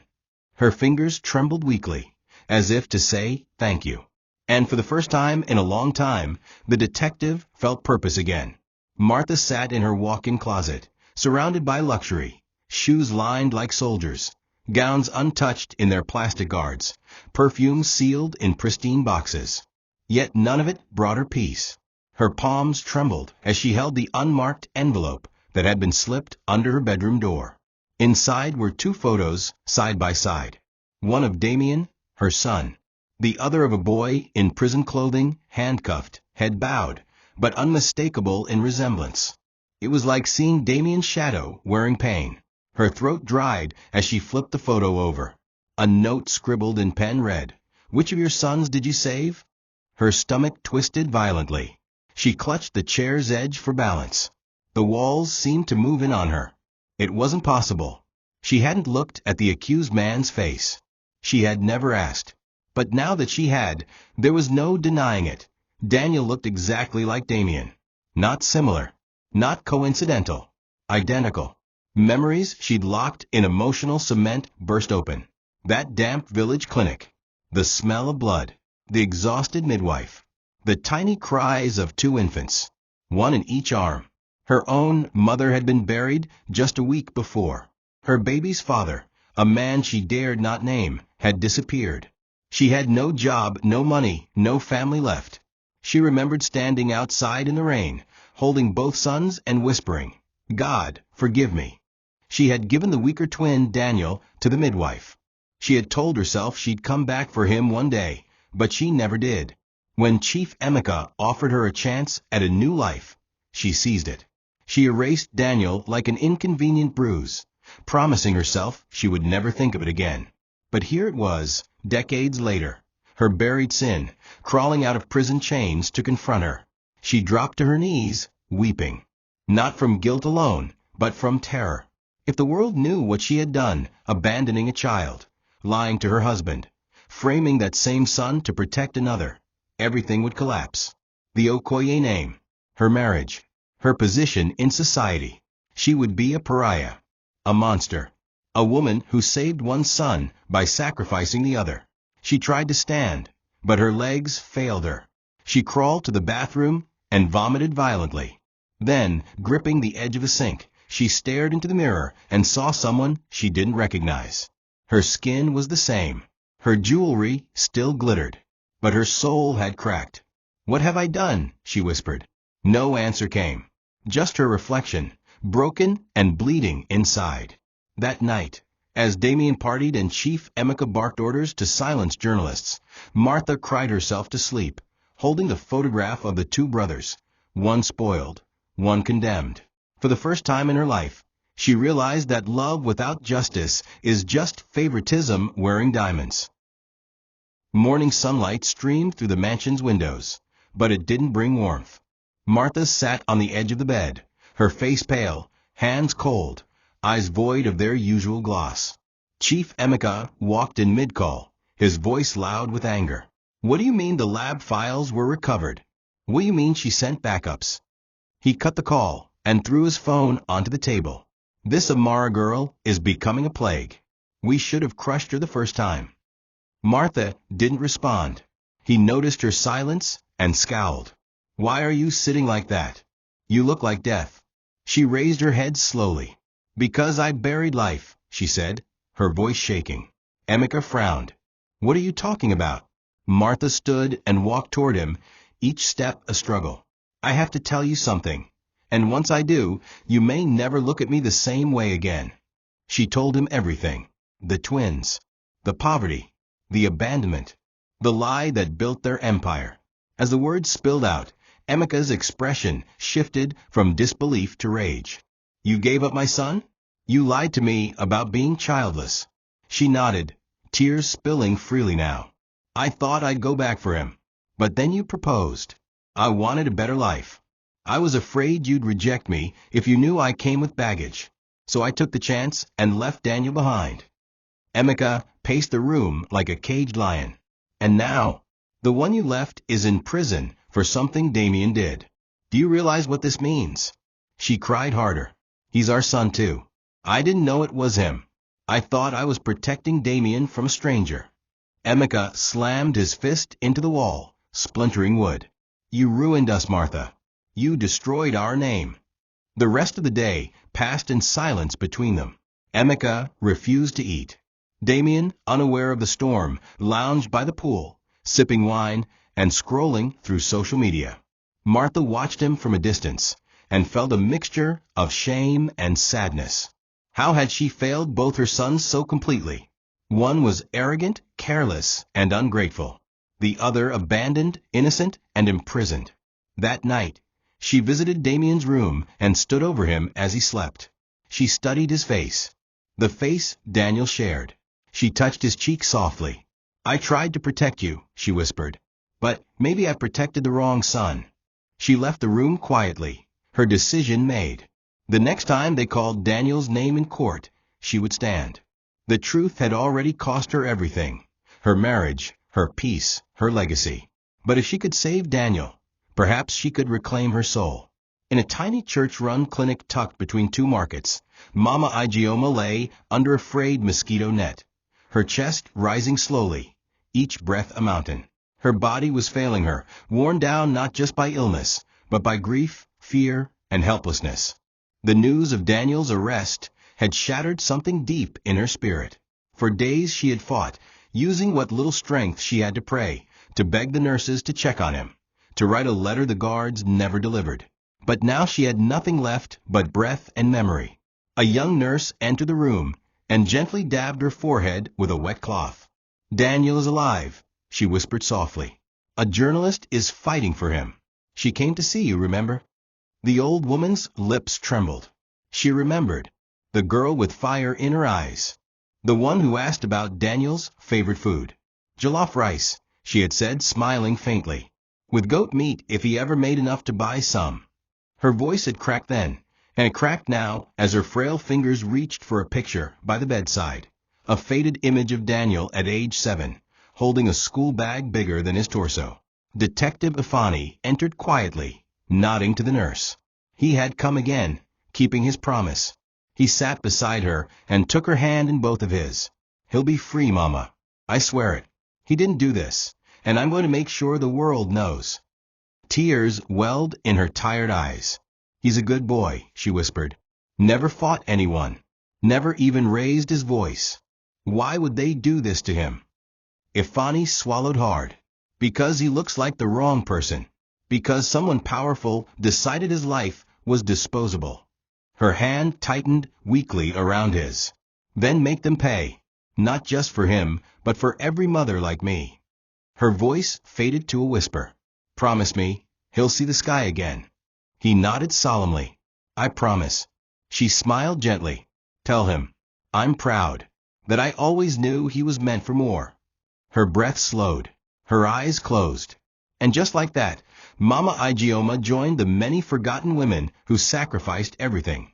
Her fingers trembled weakly, as if to say thank you. And for the first time in a long time, the detective felt purpose again. Martha sat in her walk-in closet, surrounded by luxury, shoes lined like soldiers, gowns untouched in their plastic guards, perfumes sealed in pristine boxes. Yet none of it brought her peace. Her palms trembled as she held the unmarked envelope that had been slipped under her bedroom door. Inside were two photos, side by side. One of Damien, her son. the other of a boy in prison clothing, handcuffed, head bowed, but unmistakable in resemblance. It was like seeing Damien's shadow wearing pain. Her throat dried as she flipped the photo over. A note scribbled in pen read, "Which of your sons did you save?" Her stomach twisted violently. She clutched the chair's edge for balance. The walls seemed to move in on her. It wasn't possible. She hadn't looked at the accused man's face. She had never asked. But now that she had, there was no denying it. Daniel looked exactly like Damien. Not similar. Not coincidental. Identical. Memories she'd locked in emotional cement burst open. That damp village clinic. The smell of blood. The exhausted midwife. The tiny cries of 2 infants. One in each arm. Her own mother had been buried just a week before. Her baby's father, a man she dared not name, had disappeared. She had no job, no money, no family left. She remembered standing outside in the rain, holding both sons and whispering, "God, forgive me." She had given the weaker twin, Daniel, to the midwife. She had told herself she'd come back for him one day, but she never did. When Chief Emeka offered her a chance at a new life, she seized it. She erased Daniel like an inconvenient bruise, promising herself she would never think of it again. But here it was, decades later, her buried sin, crawling out of prison chains to confront her. She dropped to her knees, weeping. Not from guilt alone, but from terror. If the world knew what she had done, abandoning a child, lying to her husband, framing that same son to protect another, everything would collapse. The Okoye name, her marriage, her position in society. She would be a pariah, a monster, a woman who saved one son by sacrificing the other. She tried to stand, but her legs failed her. She crawled to the bathroom and vomited violently. Then, gripping the edge of a sink, she stared into the mirror and saw someone she didn't recognize. Her skin was the same. Her jewelry still glittered, but her soul had cracked. "What have I done?" she whispered. No answer came. Just her reflection, broken and bleeding inside. That night, as Damien partied and Chief Emeka barked orders to silence journalists, Martha cried herself to sleep, holding the photograph of the 2 brothers, one spoiled, one condemned. For the first time in her life, she realized that love without justice is just favoritism wearing diamonds. Morning sunlight streamed through the mansion's windows, but it didn't bring warmth. Martha sat on the edge of the bed, her face pale, hands cold, eyes void of their usual gloss. Chief Emeka walked in mid-call, his voice loud with anger. "What do you mean the lab files were recovered? What do you mean she sent backups?" He cut the call and threw his phone onto the table. "This Amara girl is becoming a plague. We should have crushed her the first time." Martha didn't respond. He noticed her silence and scowled. "Why are you sitting like that? You look like death." She raised her head slowly. "Because I buried life," she said, her voice shaking. Emeka frowned. "What are you talking about?" Martha stood and walked toward him, each step a struggle. "I have to tell you something, and once I do, you may never look at me the same way again." She told him everything. The twins. The poverty. The abandonment. The lie that built their empire. As the words spilled out, Emeka's expression shifted from disbelief to rage. "You gave up my son? You lied to me about being childless." She nodded, tears spilling freely now. "I thought I'd go back for him. But then you proposed. I wanted a better life. I was afraid you'd reject me if you knew I came with baggage. So I took the chance and left Daniel behind." Emeka paced the room like a caged lion. "And now, the one you left is in prison for something Damien did. Do you realize what this means?" She cried harder. "He's our son too. I didn't know it was him. I thought I was protecting Damien from a stranger." Emeka slammed his fist into the wall, splintering wood. "You ruined us, Martha. You destroyed our name." The rest of the day passed in silence between them. Emeka refused to eat. Damien, unaware of the storm, lounged by the pool, sipping wine and scrolling through social media. Martha watched him from a distance and felt a mixture of shame and sadness. How had she failed both her sons so completely? One was arrogant, careless, and ungrateful. the other abandoned, innocent, and imprisoned. That night, she visited Damien's room and stood over him as he slept. She studied his face. The face Daniel shared. She touched his cheek softly. "I tried to protect you," she whispered. "But maybe I protected the wrong son." She left the room quietly, her decision made. The next time they called Daniel's name in court, she would stand. The truth had already cost her everything: her marriage, her peace, her legacy. But if she could save Daniel, perhaps she could reclaim her soul. In a tiny church-run clinic tucked between two markets, Mama Igioma lay under a frayed mosquito net, her chest rising slowly, each breath a mountain. Her body was failing her, worn down not just by illness, but by grief, fear, and helplessness. The news of Daniel's arrest had shattered something deep in her spirit. For days she had fought, using what little strength she had to pray, to beg the nurses to check on him, to write a letter the guards never delivered. But now she had nothing left but breath and memory. A young nurse entered the room and gently dabbed her forehead with a wet cloth. "Daniel is alive," she whispered softly. "A journalist is fighting for him. She came to see you, remember?" The old woman's lips trembled. She remembered. The girl with fire in her eyes. The one who asked about Daniel's favorite food. "Jollof rice," she had said, smiling faintly. "With goat meat if he ever made enough to buy some." Her voice had cracked then, and it cracked now as her frail fingers reached for a picture by the bedside. A faded image of Daniel at age 7, holding a school bag bigger than his torso. Detective Ifani entered quietly, nodding to the nurse. He had come again, keeping his promise. He sat beside her and took her hand in both of his. "He'll be free, Mama. I swear it. He didn't do this, and I'm going to make sure the world knows." Tears welled in her tired eyes. "He's a good boy," she whispered. "Never fought anyone. Never even raised his voice. Why would they do this to him?" Ifani swallowed hard. "Because he looks like the wrong person. Because someone powerful decided his life was disposable." Her hand tightened weakly around his. "Then make them pay. Not just for him, but for every mother like me." Her voice faded to a whisper. "Promise me, he'll see the sky again." He nodded solemnly. "I promise." She smiled gently. "Tell him, I'm proud, that I always knew he was meant for more." Her breath slowed. Her eyes closed. And just like that, Mama Igioma joined the many forgotten women who sacrificed everything,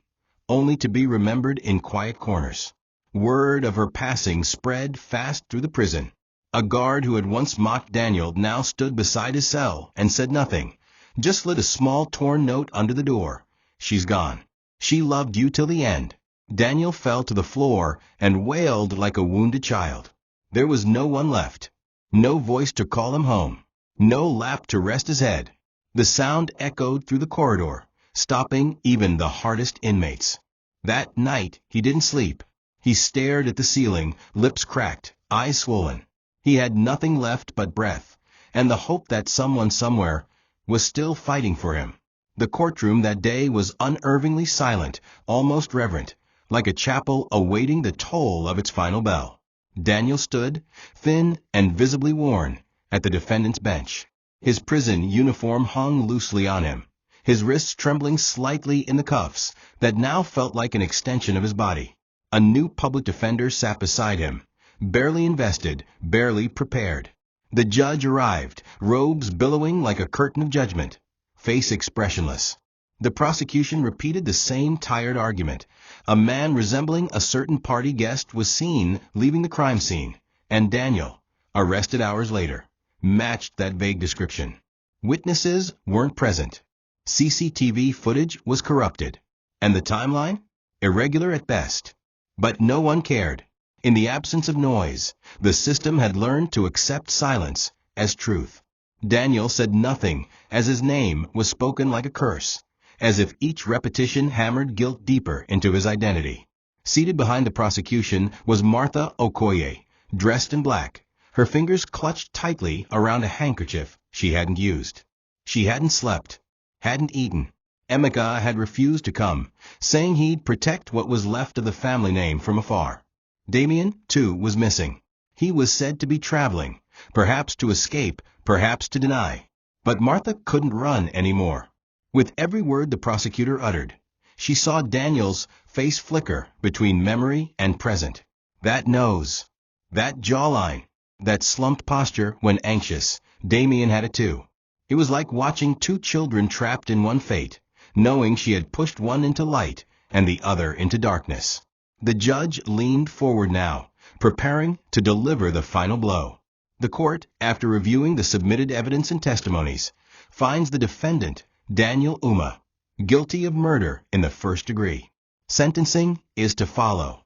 only to be remembered in quiet corners. Word of her passing spread fast through the prison. A guard who had once mocked Daniel now stood beside his cell and said nothing, just lit a small torn note under the door. "She's gone. She loved you till the end." Daniel fell to the floor and wailed like a wounded child. There was no one left. No voice to call him home. No lap to rest his head. The sound echoed through the corridor, stopping even the hardest inmates. That night he didn't sleep. He stared at the ceiling, lips cracked, eyes swollen. He had nothing left but breath, and the hope that someone somewhere was still fighting for him. The courtroom that day was unnervingly silent, almost reverent, like a chapel awaiting the toll of its final bell. Daniel stood, thin and visibly worn, at the defendant's bench. His prison uniform hung loosely on him, his wrists trembling slightly in the cuffs that now felt like an extension of his body. A new public defender sat beside him, barely invested, barely prepared. The judge arrived, robes billowing like a curtain of judgment, face expressionless. The prosecution repeated the same tired argument. A man resembling a certain party guest was seen leaving the crime scene, and Daniel, arrested hours later, matched that vague description. Witnesses weren't present. CCTV footage was corrupted, and the timeline? Irregular at best. But no one cared. In the absence of noise, the system had learned to accept silence as truth. Daniel said nothing as his name was spoken like a curse, as if each repetition hammered guilt deeper into his identity. Seated behind the prosecution was Martha Okoye, dressed in black, her fingers clutched tightly around a handkerchief she hadn't used. She hadn't slept, hadn't eaten. Emeka had refused to come, saying he'd protect what was left of the family name from afar. Damien, too, was missing. He was said to be traveling, perhaps to escape, perhaps to deny. But Martha couldn't run anymore. With every word the prosecutor uttered, she saw Daniel's face flicker between memory and present. That nose, that jawline, that slumped posture when anxious, Damien had it too. It was like watching two children trapped in one fate, knowing she had pushed one into light and the other into darkness. The judge leaned forward now, preparing to deliver the final blow. The court, after reviewing the submitted evidence and testimonies, finds the defendant, Daniel Uma, guilty of murder in the first degree. Sentencing is to follow.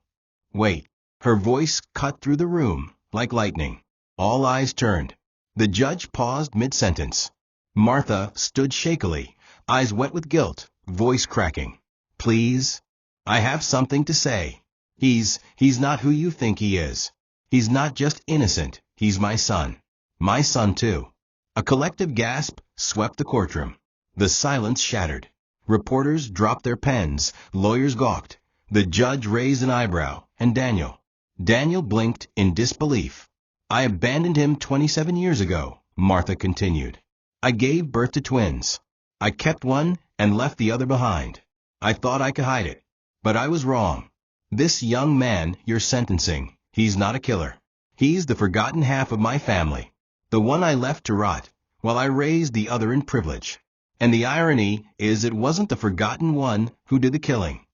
Wait. Her voice cut through the room like lightning. All eyes turned. The judge paused mid-sentence. Martha stood shakily, eyes wet with guilt, voice cracking. Please? I have something to say. He's not who you think he is. He's not just innocent, he's my son. My son too. A collective gasp swept the courtroom. The silence shattered. Reporters dropped their pens, lawyers gawked. The judge raised an eyebrow, and Daniel blinked in disbelief. I abandoned him 27 years ago, Martha continued. I gave birth to twins. I kept one and left the other behind. I thought I could hide it. But I was wrong. This young man you're sentencing, he's not a killer. He's the forgotten half of my family. The one I left to rot, while I raised the other in privilege. And the irony is it wasn't the forgotten one who did the killing.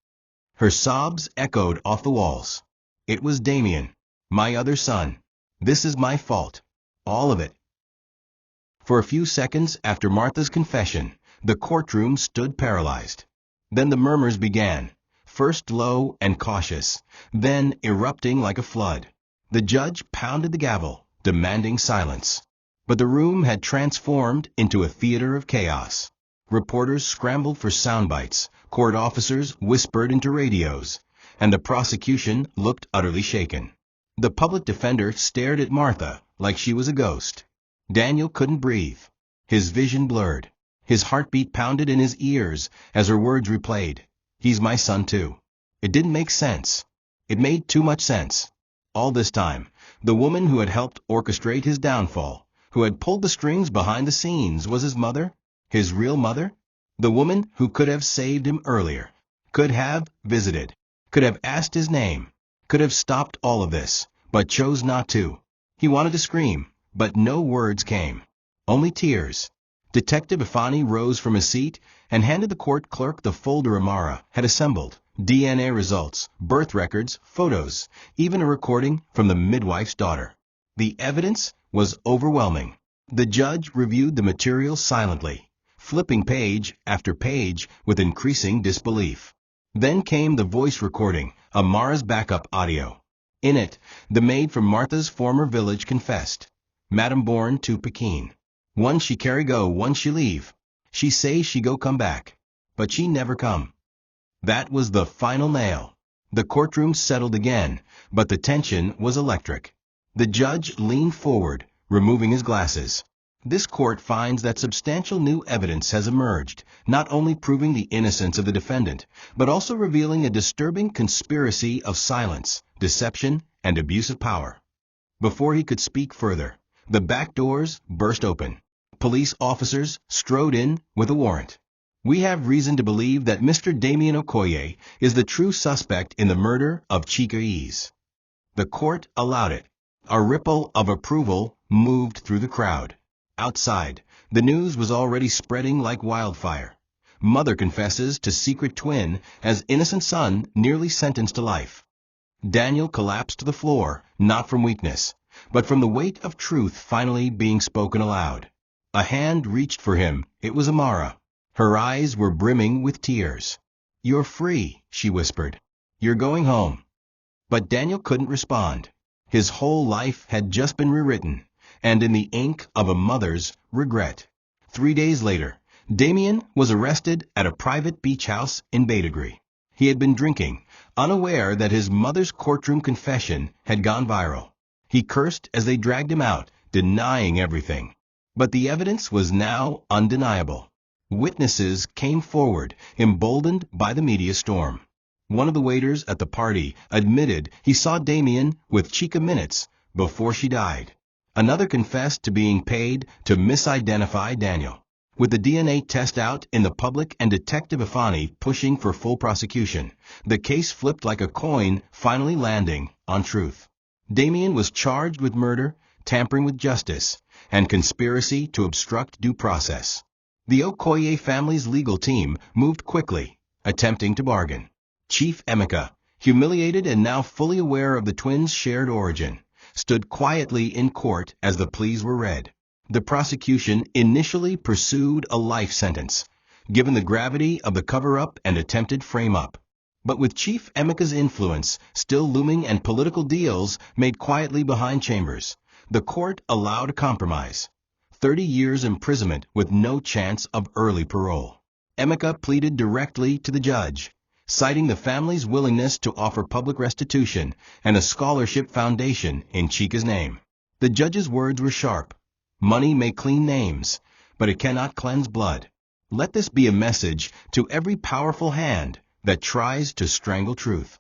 Her sobs echoed off the walls. It was Damien, my other son. This is my fault. All of it. For a few seconds after Martha's confession, the courtroom stood paralyzed. Then the murmurs began, first low and cautious, then erupting like a flood. The judge pounded the gavel, demanding silence. But the room had transformed into a theater of chaos. Reporters scrambled for sound bites, court officers whispered into radios, and the prosecution looked utterly shaken. The public defender stared at Martha like she was a ghost. Daniel couldn't breathe. His vision blurred. His heartbeat pounded in his ears as her words replayed. He's my son too. It didn't make sense. It made too much sense. All this time, the woman who had helped orchestrate his downfall, who had pulled the strings behind the scenes, was his mother? His real mother? The woman who could have saved him earlier, could have visited, could have asked his name, could have stopped all of this, but chose not to. He wanted to scream, but no words came. Only tears. Detective Ifani rose from his seat and handed the court clerk the folder Amara had assembled. DNA results, birth records, photos, even a recording from the midwife's daughter. The evidence was overwhelming. The judge reviewed the material silently, flipping page after page with increasing disbelief. Then came the voice recording, Amara's backup audio. In it, the maid from Martha's former village confessed. Madam born to Pekin. Once she carry go, once she leave. She say she go come back. But she never come. That was the final nail. The courtroom settled again, but the tension was electric. The judge leaned forward, removing his glasses. This court finds that substantial new evidence has emerged, not only proving the innocence of the defendant, but also revealing a disturbing conspiracy of silence, deception, and abuse of power. Before he could speak further, the back doors burst open. Police officers strode in with a warrant. We have reason to believe that Mr. Damien Okoy is the true suspect in the murder of Chika. The court allowed it. A ripple of approval moved through the crowd. Outside, the news was already spreading like wildfire. Mother confesses to secret twin as innocent son nearly sentenced to life. Daniel collapsed to the floor, not from weakness, but from the weight of truth finally being spoken aloud. A hand reached for him. It was Amara. Her eyes were brimming with tears. You're free, she whispered. You're going home. But Daniel couldn't respond. His whole life had just been rewritten, and in the ink of a mother's regret. 3 days later, Damien was arrested at a private beach house in Badagry. He had been drinking, unaware that his mother's courtroom confession had gone viral. He cursed as they dragged him out, denying everything. But the evidence was now undeniable. Witnesses came forward, emboldened by the media storm. One of the waiters at the party admitted he saw Damien with Chika minutes before she died. Another confessed to being paid to misidentify Daniel. With the DNA test out in the public and Detective Ifani pushing for full prosecution, the case flipped like a coin, finally landing on truth. Damien was charged with murder, tampering with justice, and conspiracy to obstruct due process. The Okoy family's legal team moved quickly, attempting to bargain. Chief Emeka, humiliated and now fully aware of the twins' shared origin, stood quietly in court as the pleas were read. The prosecution initially pursued a life sentence, given the gravity of the cover-up and attempted frame-up. But with Chief Emeka's influence still looming and political deals made quietly behind chambers, the court allowed a compromise: 30 years imprisonment with no chance of early parole. Emeka pleaded directly to the judge, citing the family's willingness to offer public restitution and a scholarship foundation in Chika's name. The judge's words were sharp. Money may clean names, but it cannot cleanse blood. Let this be a message to every powerful hand that tries to strangle truth.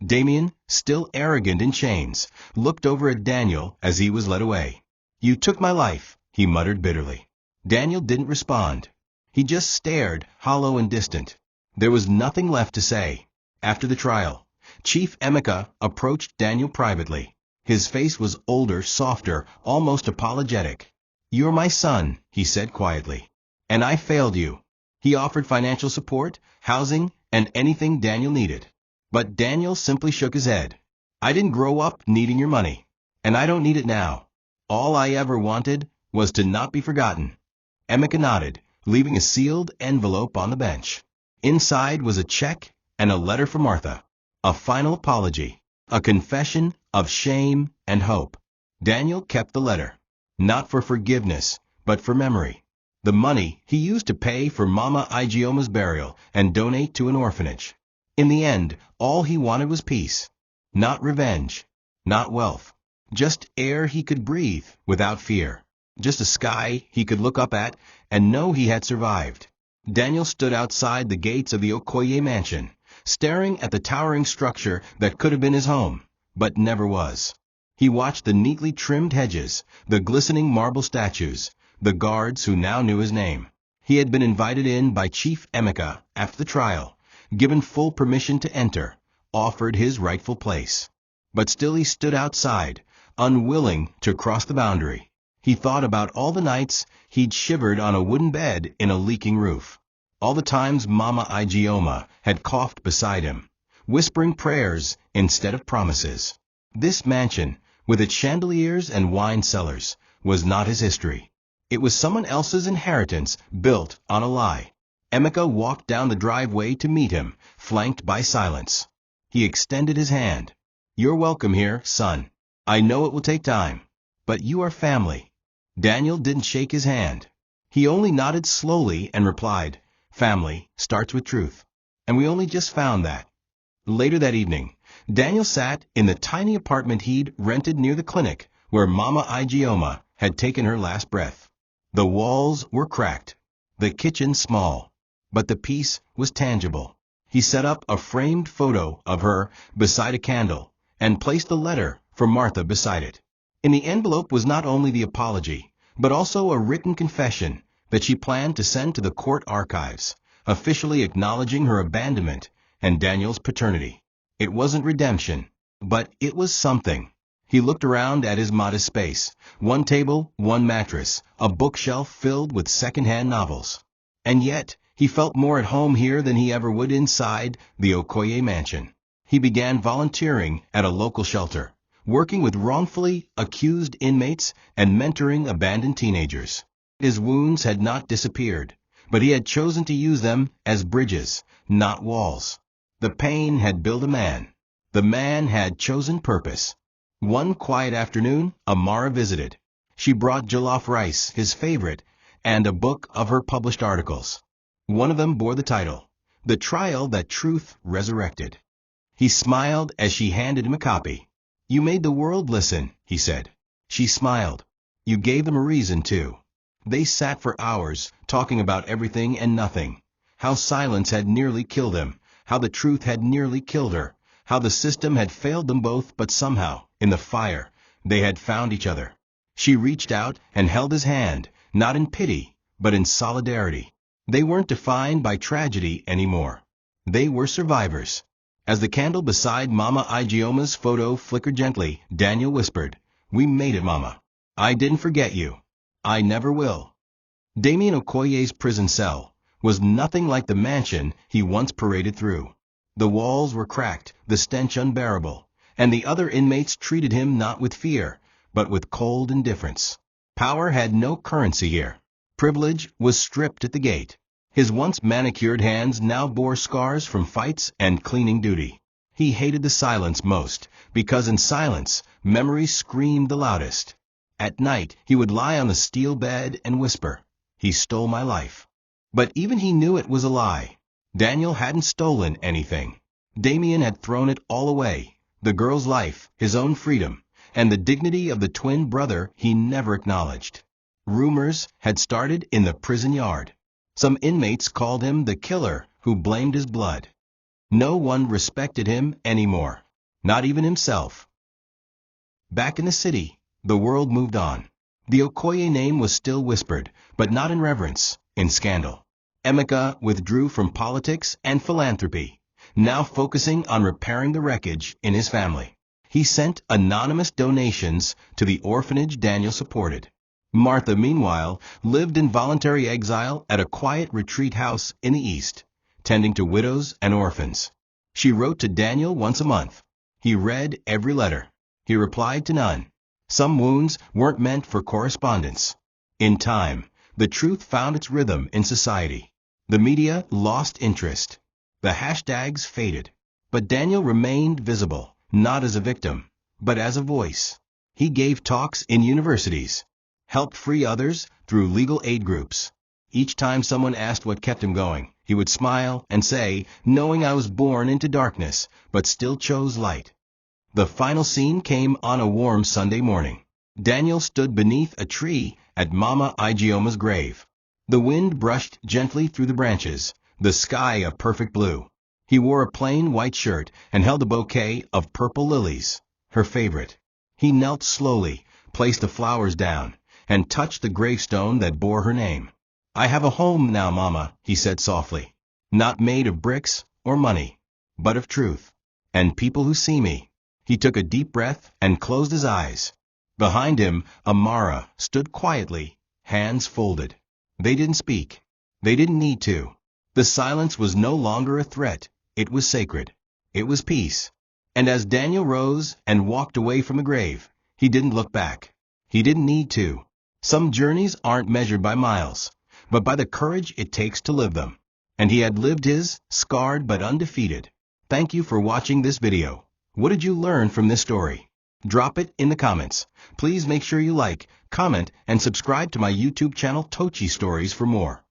Damien, still arrogant in chains, looked over at Daniel as he was led away. "You took my life," he muttered bitterly. Daniel didn't respond. He just stared, hollow and distant. There was nothing left to say. After the trial, Chief Emeka approached Daniel privately. His face was older, softer, almost apologetic. "You're my son," he said quietly. "And I failed you." He offered financial support, housing, and anything Daniel needed. But Daniel simply shook his head. "I didn't grow up needing your money, and I don't need it now. All I ever wanted was to not be forgotten." Emeka nodded, leaving a sealed envelope on the bench. Inside was a check and a letter from Martha. A final apology. A confession of shame and hope. Daniel kept the letter. Not for forgiveness, but for memory. The money he used to pay for Mama Igioma's burial and donate to an orphanage. In the end, all he wanted was peace. Not revenge. Not wealth. Just air he could breathe without fear. Just a sky he could look up at and know he had survived. Daniel stood outside the gates of the Okoye mansion, staring at the towering structure that could have been his home, but never was. He watched the neatly trimmed hedges, the glistening marble statues, the guards who now knew his name. He had been invited in by Chief Emeka after the trial, given full permission to enter, offered his rightful place. But still he stood outside, unwilling to cross the boundary. He thought about all the nights he'd shivered on a wooden bed in a leaking roof. All the times Mama Igioma had coughed beside him, whispering prayers instead of promises. This mansion, with its chandeliers and wine cellars, was not his history. It was someone else's inheritance built on a lie. Emeka walked down the driveway to meet him, flanked by silence. He extended his hand. "You're welcome here, son. I know it will take time, but you are family." Daniel didn't shake his hand. He only nodded slowly and replied, "Family starts with truth. And we only just found that." Later that evening, Daniel sat in the tiny apartment he'd rented near the clinic where Mama Igioma had taken her last breath. The walls were cracked, the kitchen small, but the peace was tangible. He set up a framed photo of her beside a candle and placed the letter from Martha beside it. In the envelope was not only the apology, but also a written confession that she planned to send to the court archives, officially acknowledging her abandonment and Daniel's paternity. It wasn't redemption, but it was something. He looked around at his modest space: one table, one mattress, a bookshelf filled with second-hand novels. And yet, he felt more at home here than he ever would inside the Okoye mansion. He began volunteering at a local shelter, working with wrongfully accused inmates and mentoring abandoned teenagers. His wounds had not disappeared, but he had chosen to use them as bridges, not walls. The pain had built a man. The man had chosen purpose. One quiet afternoon, Amara visited. She brought jollof rice, his favorite, and a book of her published articles. One of them bore the title, "The Trial That Truth Resurrected." He smiled as she handed him a copy. "You made the world listen," he said. She smiled. "You gave them a reason, too." They sat for hours, talking about everything and nothing. How silence had nearly killed him, how the truth had nearly killed her, how the system had failed them both, but somehow, in the fire, they had found each other. She reached out and held his hand, not in pity, but in solidarity. They weren't defined by tragedy anymore. They were survivors. As the candle beside Mama Igioma's photo flickered gently, Daniel whispered, "We made it, Mama. I didn't forget you. I never will." Damien Okoye's prison cell was nothing like the mansion he once paraded through. The walls were cracked, the stench unbearable, and the other inmates treated him not with fear, but with cold indifference. Power had no currency here. Privilege was stripped at the gate. His once manicured hands now bore scars from fights and cleaning duty. He hated the silence most, because in silence, memories screamed the loudest. At night, he would lie on the steel bed and whisper, "He stole my life." But even he knew it was a lie. Daniel hadn't stolen anything. Damien had thrown it all away, the girl's life, his own freedom, and the dignity of the twin brother he never acknowledged. Rumors had started in the prison yard. Some inmates called him the killer who blamed his blood. No one respected him anymore, not even himself. Back in the city, the world moved on. The Okoye name was still whispered, but not in reverence, in scandal. Emeka withdrew from politics and philanthropy, now focusing on repairing the wreckage in his family. He sent anonymous donations to the orphanage Daniel supported. Martha, meanwhile, lived in voluntary exile at a quiet retreat house in the East, tending to widows and orphans. She wrote to Daniel once a month. He read every letter. He replied to none. Some wounds weren't meant for correspondence. In time, the truth found its rhythm in society. The media lost interest. The hashtags faded. But Daniel remained visible, not as a victim, but as a voice. He gave talks in universities, helped free others through legal aid groups. Each time someone asked what kept him going, he would smile and say, "Knowing I was born into darkness, but still chose light." The final scene came on a warm Sunday morning. Daniel stood beneath a tree at Mama Igioma's grave. The wind brushed gently through the branches, the sky a perfect blue. He wore a plain white shirt and held a bouquet of purple lilies, her favorite. He knelt slowly, placed the flowers down, and touched the gravestone that bore her name. "I have a home now, Mama," he said softly, "not made of bricks or money, but of truth, and people who see me." He took a deep breath and closed his eyes. Behind him, Amara stood quietly, hands folded. They didn't speak. They didn't need to. The silence was no longer a threat. It was sacred. It was peace. And as Daniel rose and walked away from the grave, he didn't look back. He didn't need to. Some journeys aren't measured by miles, but by the courage it takes to live them. And he had lived his, scarred but undefeated. Thank you for watching this video. What did you learn from this story? Drop it in the comments. Please make sure you like, comment, and subscribe to my YouTube channel TOCHI Stories for more.